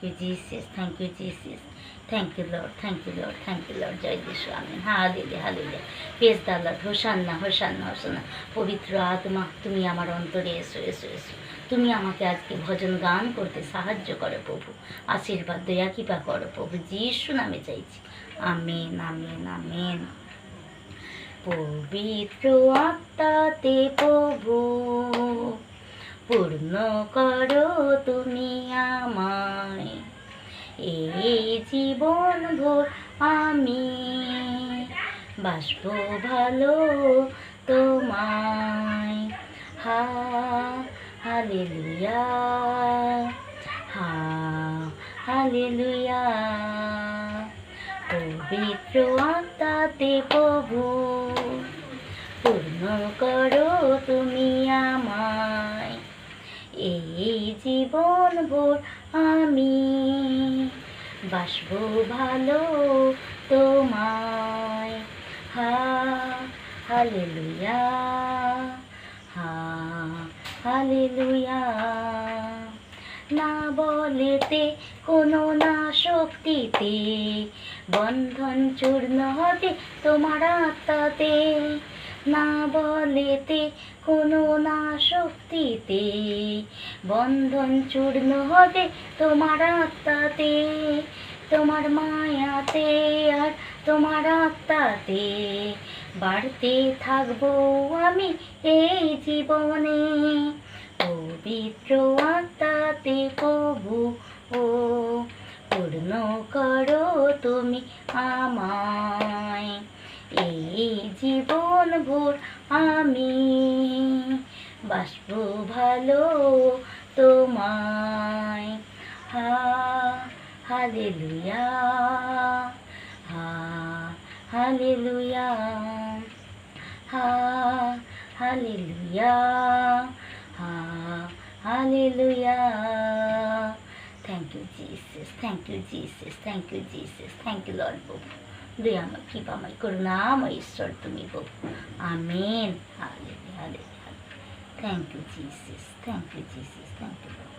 you, Jesus. Thank you, Jesus. Thank you, Lord. Thank you, Lord. Thank you, Lord. জয় যিশু, amen. Hallelujah, hallelujah. Praise the Lord. Hosanna, hosanna, hosanna. পবিত্র আত্মা, তুমি আমার অন্তরে এসো, এসো, এসো। তুমি আমাকে আজকে ভজন গান করতে সাহায্য করো প্রভু। আশীর্বাদ দয়া কৃপা করো প্রভু। যিশু নামে চাইছি। Amen, amen, amen. পবিত্র আত্মাতে প্রভু পূর্ণ করো তুমি আমায়, এই জীবন ভোর আমি বাসব ভালো তোমায়। Hallelujah, hallelujah. পবিত্র আত্মাতে প্রভু পূর্ণ করো তুমি আমায়, এই জীবন ভোর আমি বাসব ভালো তোমায়। Hallelujah, hallelujah. না বলেতে কোনো না শক্তিতে বন্ধন চূর্ণ হবে তোমার আত্মাতে, না বলেতে কোনো না শক্তিতে বন্ধন চূর্ণ হবে তোমার আত্মাতে, তোমার মায়াতে আর তোমার আত্মাতে বাড়তে থাকবো আমি এই জীবনে। পবিত্র আত্মাতে প্রভু ও পূর্ণ করো তুমি আমায়, এই জীবন ভোর আমি বাসব ভালো তোমায়। Hallelujah, hallelujah, hallelujah, hallelujah. Thank you Jesus, thank you Jesus, thank you Jesus, thank you Lord প্রভু। দয়াময় কৃপাময় করুণাময় ঈশ্বর তুমি প্রভু। Amen. Hallelujah, hallelujah. Thank you Jesus, thank you Jesus, thank you Lord.